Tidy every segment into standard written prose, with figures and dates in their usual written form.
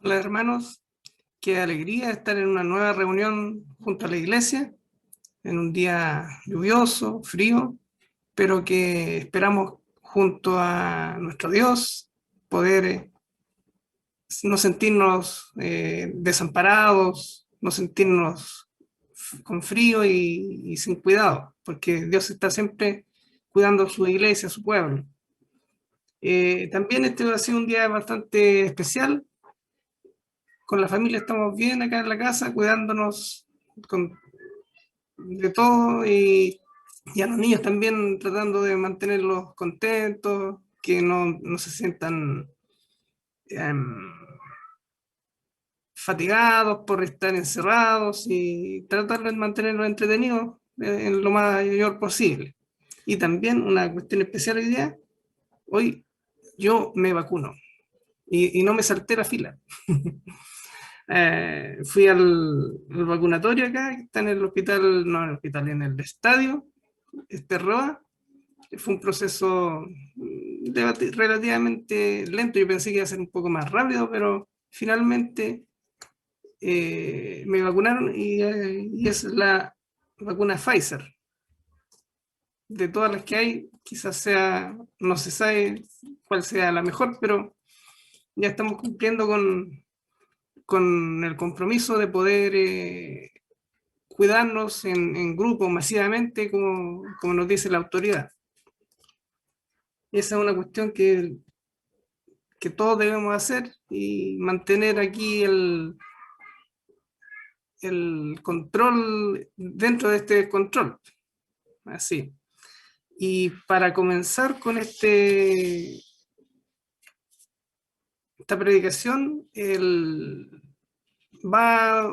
Hola hermanos, qué alegría estar en una nueva reunión junto a la iglesia, en un día lluvioso, frío, pero que esperamos junto a nuestro Dios poder no sentirnos desamparados, no sentirnos con frío y sin cuidado, porque Dios está siempre cuidando a su iglesia, a su pueblo. También este ha sido un día bastante especial. Con la familia estamos bien acá en la casa, cuidándonos con, de todo y a los niños también tratando de mantenerlos contentos, que no se sientan um, fatigados por estar encerrados y tratar de mantenerlos entretenidos en lo mayor posible. Y también una cuestión especial hoy día, hoy yo me vacuno y no me salté la fila. Fui al vacunatorio acá, que está en el hospital, no en el hospital, en el estadio, Roa. Fue un proceso relativamente lento. Yo pensé que iba a ser un poco más rápido, pero finalmente me vacunaron y es la vacuna Pfizer. De todas las que hay, quizás sea, no se sabe cuál sea la mejor, pero ya estamos cumpliendo con el compromiso de poder cuidarnos en grupo masivamente, como nos dice la autoridad. Esa es una cuestión que todos debemos hacer y mantener aquí el control dentro de este control. Así. Y para comenzar con esta predicación,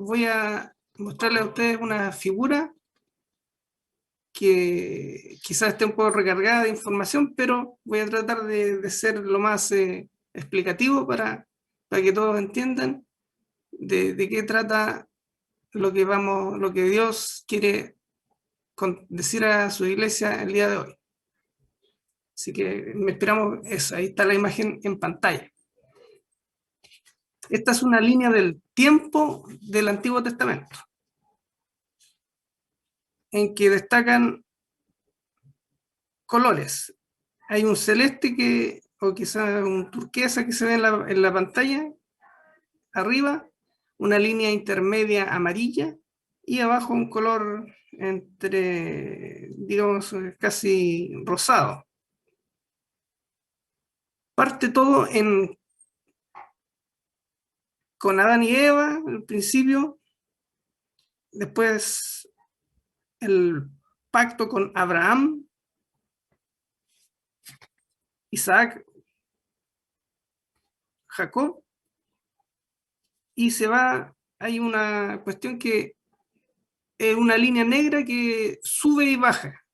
voy a mostrarles a ustedes una figura que quizás esté un poco recargada de información, pero voy a tratar de ser lo más explicativo para que todos entiendan de qué trata lo que Dios quiere decir a su iglesia el día de hoy. Así que esperamos eso, ahí está la imagen en pantalla. Esta es una línea del tiempo del Antiguo Testamento, en que destacan colores. Hay un celeste o quizás un turquesa que se ve en la pantalla, arriba, una línea intermedia amarilla y abajo un color entre, digamos, casi rosado. Parte todo con Adán y Eva, al principio, después el pacto con Abraham, Isaac, Jacob, y hay una cuestión que es una línea negra que sube y baja,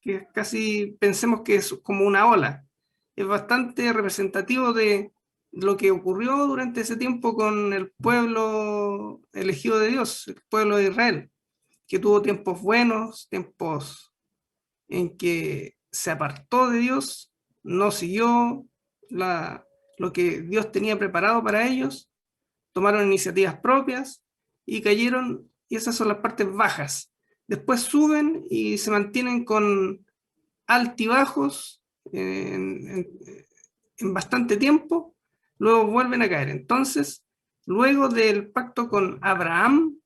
que casi pensemos que es como una ola. Es bastante representativo de lo que ocurrió durante ese tiempo con el pueblo elegido de Dios, el pueblo de Israel, que tuvo tiempos buenos, tiempos en que se apartó de Dios, no siguió lo que Dios tenía preparado para ellos, tomaron iniciativas propias y cayeron, y esas son las partes bajas. Después suben y se mantienen con altibajos en bastante tiempo, luego vuelven a caer. Entonces, luego del pacto con Abraham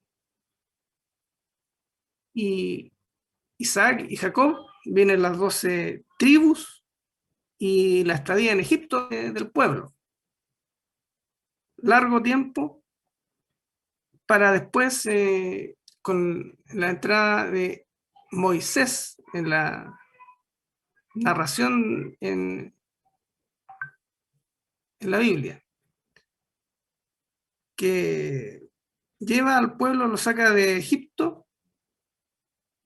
y Isaac y Jacob, vienen las 12 tribus y la estadía en Egipto del pueblo. Largo tiempo para después, con la entrada de Moisés en la narración en la Biblia, que lleva al pueblo, lo saca de Egipto,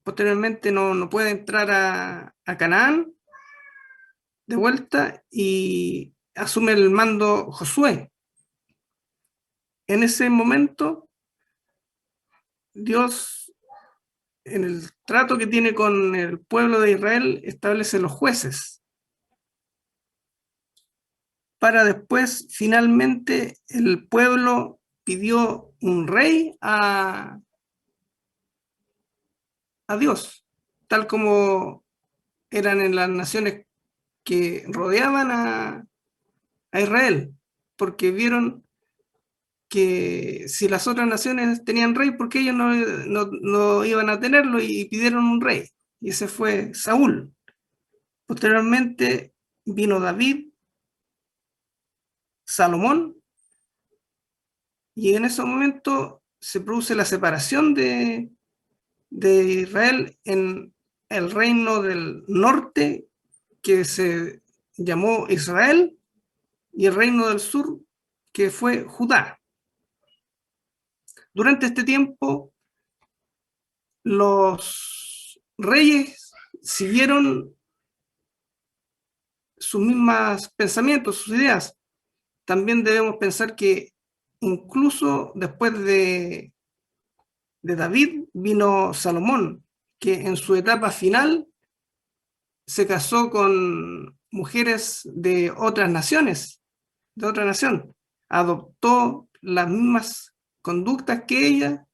posteriormente no puede entrar a Canaán de vuelta y asume el mando Josué. En ese momento, Dios, en el trato que tiene con el pueblo de Israel, establece los jueces. para después finalmente el pueblo pidió un rey a Dios, tal como eran en las naciones que rodeaban a Israel, porque vieron que si las otras naciones tenían rey, ¿por qué ellos no iban a tenerlo? Y pidieron un rey, y ese fue Saúl. Posteriormente vino David, Salomón, y en ese momento se produce la separación de Israel en el reino del norte, que se llamó Israel, y el reino del sur, que fue Judá. Durante este tiempo, los reyes siguieron sus mismos pensamientos, sus ideas. También debemos pensar que incluso después de David vino Salomón, que en su etapa final se casó con mujeres de otras naciones, de otra nación. Adoptó las mismas conductas que ella,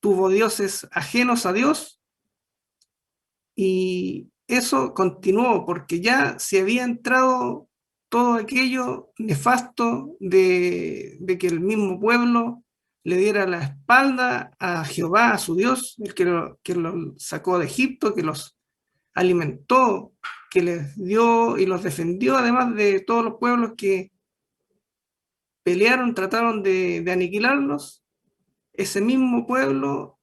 tuvo dioses ajenos a Dios, y eso continuó porque ya se había entrado todo aquello nefasto de que el mismo pueblo le diera la espalda a Jehová, a su Dios, el que lo sacó de Egipto, que los alimentó, que les dio y los defendió, además de todos los pueblos que pelearon, trataron de aniquilarlos. Ese mismo pueblo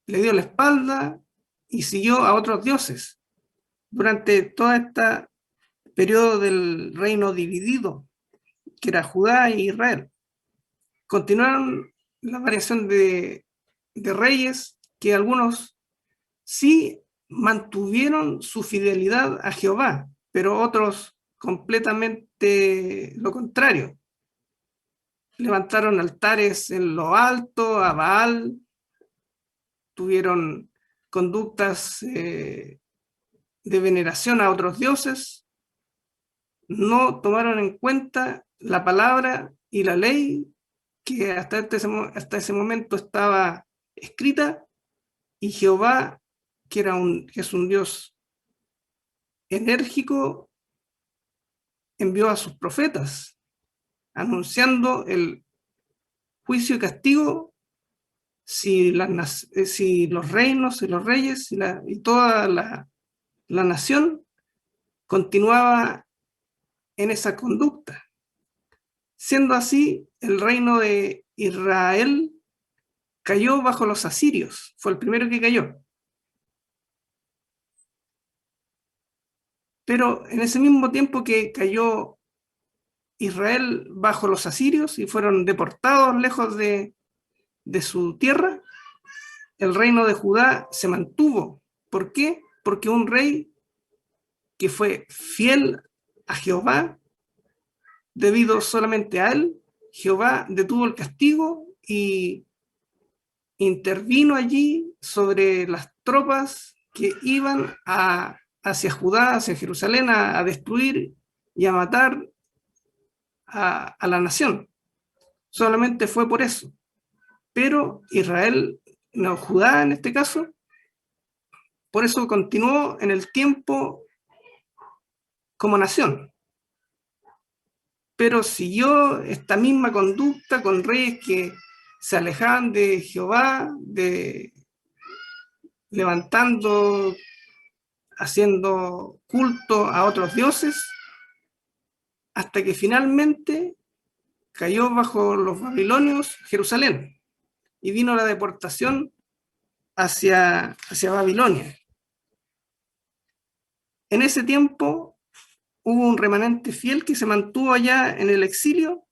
le dio la espalda y siguió a otros dioses durante todo este periodo del reino dividido, que era Judá e Israel. Continuaron la variación de reyes, que algunos sí mantuvieron su fidelidad a Jehová, pero otros completamente lo contrario. Levantaron altares en lo alto a Baal, tuvieron conductas de veneración a otros dioses, no tomaron en cuenta la palabra y la ley que hasta ese momento estaba escrita, y Jehová, que es un Dios enérgico, envió a sus profetas anunciando el juicio y castigo si los reinos y los reyes y toda la nación continuaba en esa conducta. Siendo así, el reino de Israel cayó bajo los asirios, fue el primero que cayó. Pero en ese mismo tiempo que cayó Israel bajo los asirios y fueron deportados lejos de su tierra, el reino de Judá se mantuvo. ¿Por qué? Porque un rey que fue fiel a Jehová, debido solamente a él, Jehová detuvo el castigo y intervino allí sobre las tropas que iban hacia Judá, hacia Jerusalén, a destruir y a matar a la nación. Solamente fue por eso. Pero Israel, no, Judá en este caso, por eso continuó en el tiempo como nación. Pero siguió esta misma conducta con reyes que se alejaban de Jehová, levantando, haciendo culto a otros dioses, hasta que finalmente cayó bajo los babilonios Jerusalén y vino la deportación hacia Babilonia. En ese tiempo hubo un remanente fiel que se mantuvo allá en el exilio.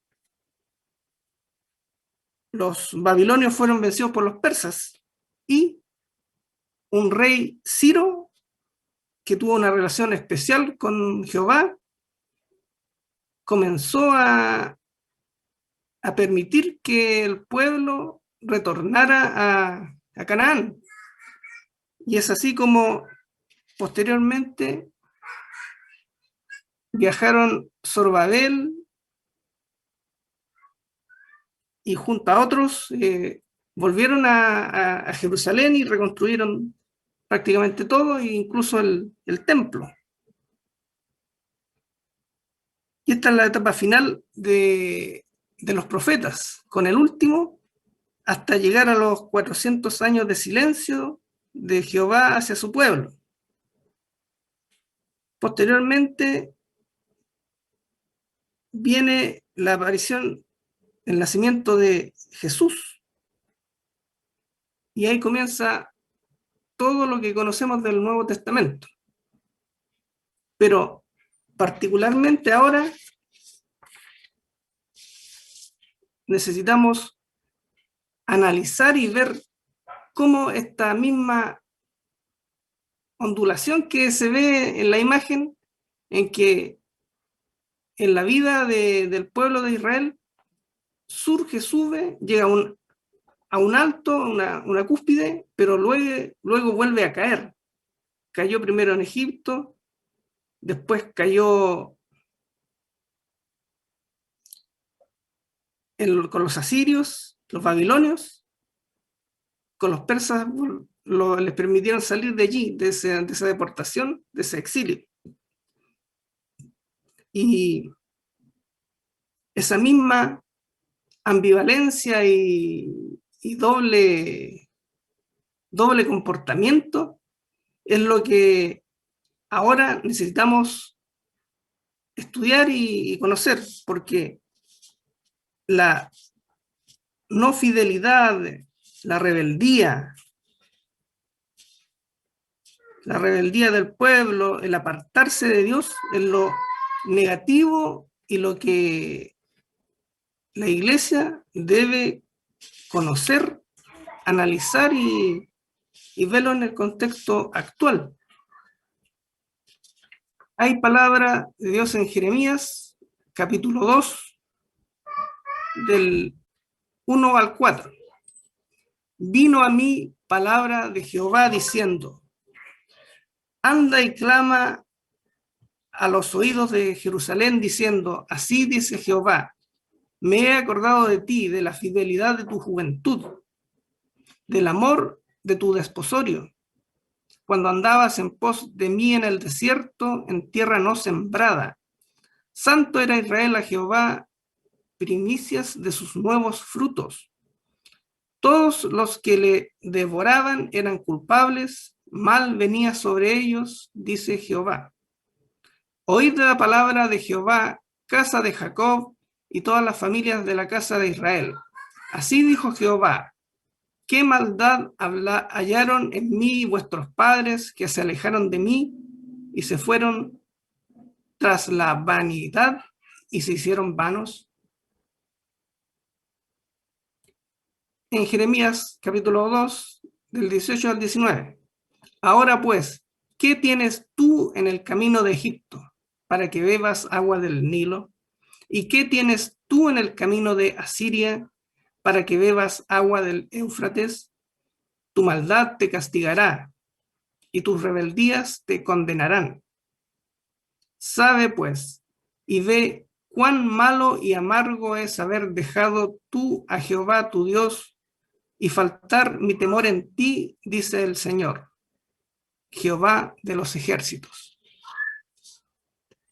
Los babilonios fueron vencidos por los persas y un rey Ciro, que tuvo una relación especial con Jehová, comenzó a permitir que el pueblo retornara a Canaán. Y es así como posteriormente viajaron Zorobabel y junto a otros volvieron a Jerusalén y reconstruyeron prácticamente todo, incluso el templo. Y esta es la etapa final de los profetas, con el último, hasta llegar a los 400 años de silencio de Jehová hacia su pueblo. Posteriormente viene la aparición, el nacimiento de Jesús, y ahí comienza todo lo que conocemos del Nuevo Testamento. Pero particularmente ahora necesitamos analizar y ver cómo esta misma ondulación que se ve en la imagen, en que en la vida del pueblo de Israel surge, sube, llega a un alto, una cúspide, pero luego vuelve a caer. Cayó primero en Egipto, después cayó con los asirios, los babilonios, con los persas les permitieron salir de allí, de esa deportación, de ese exilio. Y esa misma ambivalencia y doble comportamiento es lo que ahora necesitamos estudiar y conocer, porque la no fidelidad, la rebeldía del pueblo, el apartarse de Dios es lo negativo y lo que la Iglesia debe conocer, analizar y verlo en el contexto actual. Hay palabra de Dios en Jeremías, capítulo 2, del 1 al 4. Vino a mí palabra de Jehová diciendo: anda y clama a los oídos de Jerusalén diciendo: así dice Jehová, me he acordado de ti, de la fidelidad de tu juventud, del amor de tu desposorio, cuando andabas en pos de mí en el desierto, en tierra no sembrada. Santo era Israel a Jehová, primicias de sus nuevos frutos. Todos los que le devoraban eran culpables, mal venía sobre ellos, dice Jehová. Oíd la palabra de Jehová, casa de Jacob, y todas las familias de la casa de Israel. Así dijo Jehová: ¿qué maldad hallaron en mí vuestros padres, que se alejaron de mí y se fueron tras la vanidad y se hicieron vanos? En Jeremías capítulo 2, del 18 al 19. Ahora pues, ¿qué tienes tú en el camino de Egipto para que bebas agua del Nilo? ¿Y qué tienes tú en el camino de Asiria para que bebas agua del Éufrates? Tu maldad te castigará y tus rebeldías te condenarán. Sabe pues y ve cuán malo y amargo es haber dejado tú a Jehová tu Dios y faltar mi temor en ti, dice el Señor, Jehová de los ejércitos.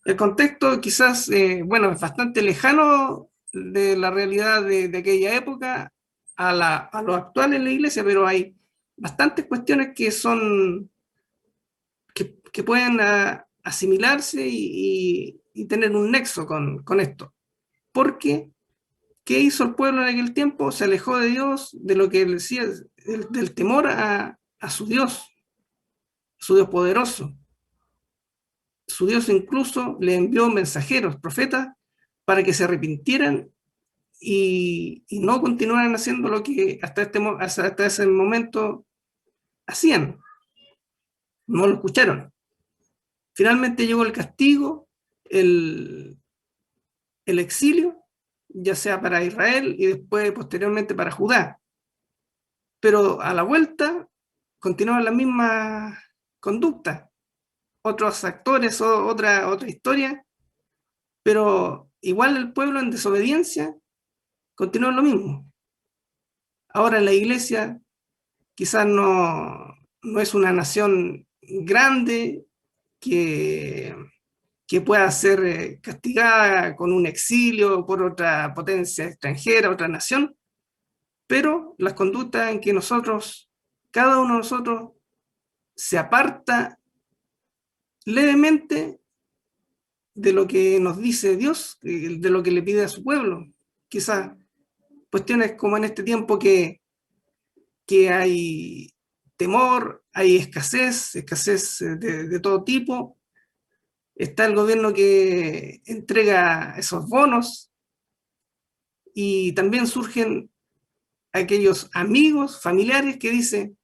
El contexto quizás, bueno, es bastante lejano de la realidad de aquella época a lo actual en la iglesia, pero hay bastantes cuestiones que son, que pueden asimilarse y tener un nexo con esto. Porque, ¿qué hizo el pueblo en aquel tiempo? Se alejó de Dios, de lo que decía, del temor a su Dios poderoso. Su Dios incluso le envió mensajeros, profetas, para que se arrepintieran y no continuaran haciendo lo que hasta ese momento hacían. No lo escucharon. Finalmente llegó el castigo, el exilio, ya sea para Israel y después posteriormente para Judá. Pero a la vuelta continuaban la misma conducta. Otros actores, otra historia, pero igual el pueblo en desobediencia continúa lo mismo. Ahora la iglesia quizás no es una nación grande que pueda ser castigada con un exilio por otra potencia extranjera, otra nación, pero las conductas en que cada uno de nosotros se aparta levemente de lo que nos dice Dios, de lo que le pide a su pueblo. Quizás cuestiones como en este tiempo que hay temor, hay escasez de todo tipo. Está el gobierno que entrega esos bonos y también surgen aquellos amigos, familiares que dicen,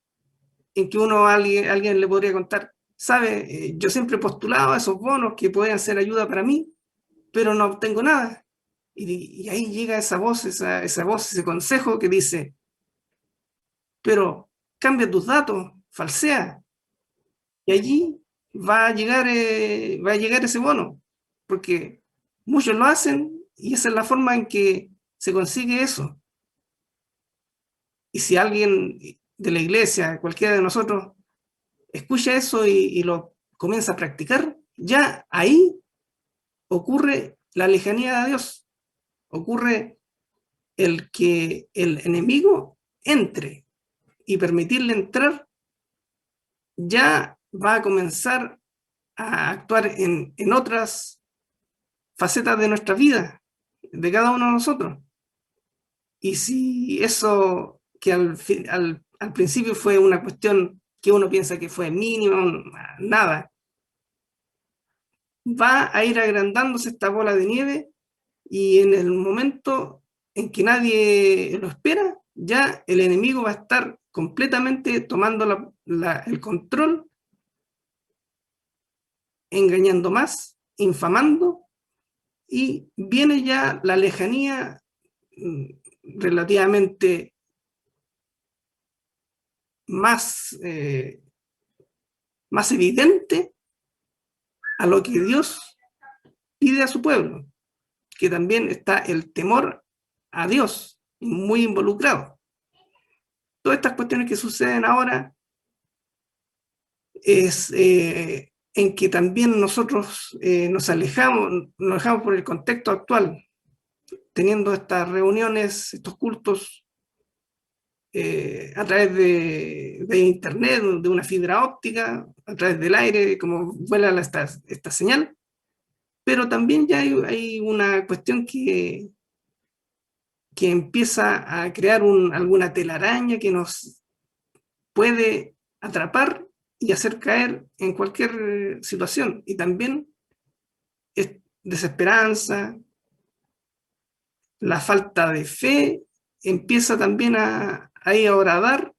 en que alguien le podría contar, sabe, yo siempre he postulado a esos bonos que pueden ser ayuda para mí, pero no obtengo nada. Y ahí llega esa voz, ese consejo que dice, pero cambia tus datos, falsea, y allí va a llegar ese bono, porque muchos lo hacen y esa es la forma en que se consigue eso. Y si alguien de la iglesia, cualquiera de nosotros, escucha eso y lo comienza a practicar, ya ahí ocurre la lejanía de Dios, ocurre el que el enemigo entre y permitirle entrar, ya va a comenzar a actuar en otras facetas de nuestra vida, de cada uno de nosotros. Y si eso que al principio fue una cuestión que uno piensa que fue mínima, nada, va a ir agrandándose esta bola de nieve y en el momento en que nadie lo espera, ya el enemigo va a estar completamente tomando el control, engañando más, infamando, y viene ya la lejanía relativamente más, más evidente a lo que Dios pide a su pueblo, que también está el temor a Dios muy involucrado. Todas estas cuestiones que suceden ahora es en que también nosotros nos alejamos por el contexto actual, teniendo estas reuniones, estos cultos a través de internet, de una fibra óptica, a través del aire, como vuela esta señal, pero también ya hay una cuestión que empieza a crear alguna telaraña que nos puede atrapar y hacer caer en cualquier situación. Y también es desesperanza, la falta de fe empieza también a horadar,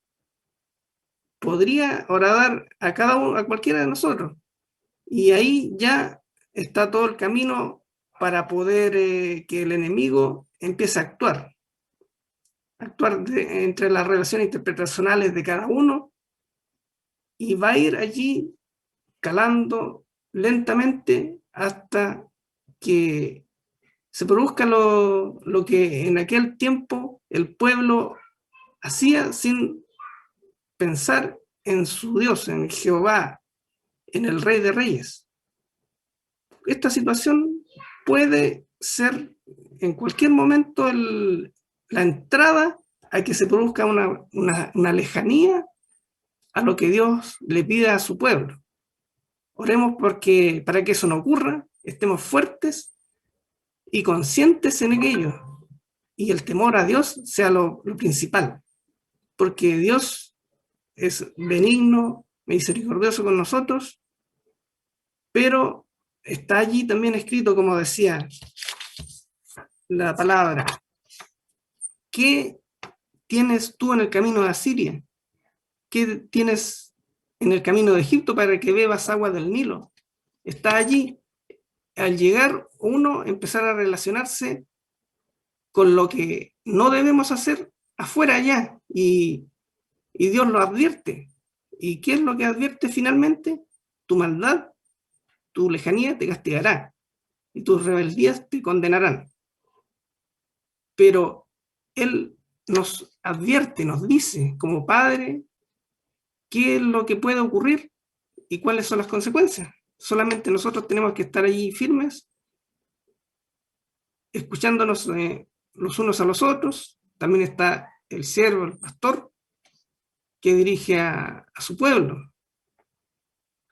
podría horadar a cada uno, a cualquiera de nosotros. Y ahí ya está todo el camino para poder que el enemigo empiece a actuar entre las relaciones interpersonales de cada uno, y va a ir allí calando lentamente hasta que se produzca lo que en aquel tiempo el pueblo hacía sin pensar en su Dios, en Jehová, en el Rey de Reyes. Esta situación puede ser en cualquier momento la entrada a que se produzca una lejanía a lo que Dios le pide a su pueblo. Oremos para que eso no ocurra, estemos fuertes y conscientes en aquello, y el temor a Dios sea lo principal, porque Dios es benigno, misericordioso con nosotros, pero está allí también escrito, como decía la palabra, ¿qué tienes tú en el camino de Asiria? ¿Qué tienes en el camino de Egipto para que bebas agua del Nilo? Está allí. Al llegar uno, empezar a relacionarse con lo que no debemos hacer afuera ya, y Dios lo advierte. ¿Y qué es lo que advierte finalmente? Tu maldad, tu lejanía te castigará. y tus rebeldías te condenarán. Pero Él nos advierte, nos dice como Padre qué es lo que puede ocurrir y cuáles son las consecuencias. Solamente nosotros tenemos que estar allí firmes, escuchándonos los unos a los otros. También está el siervo, el pastor, que dirige a su pueblo,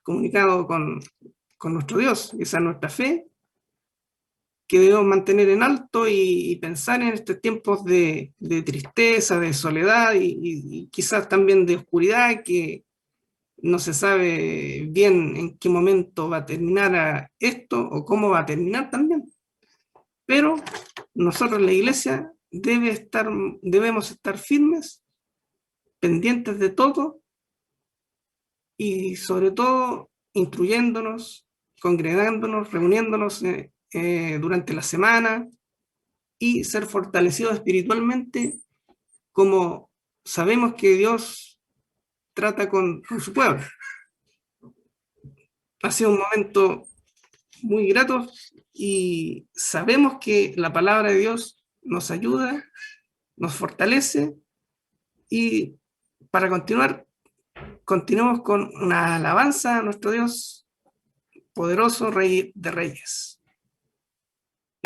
comunicado con nuestro Dios. Esa es nuestra fe, que debemos mantener en alto y pensar en estos tiempos de tristeza, de soledad y quizás también de oscuridad, que no se sabe bien en qué momento va a terminar esto o cómo va a terminar también. Pero nosotros, la iglesia, debemos estar firmes, pendientes de todo y sobre todo instruyéndonos, congregándonos, reuniéndonos durante la semana y ser fortalecidos espiritualmente, como sabemos que Dios trata con su pueblo. Ha sido un momento muy grato y sabemos que la palabra de Dios nos ayuda, nos fortalece, y para continuar, continuemos con una alabanza a nuestro Dios poderoso, Rey de Reyes.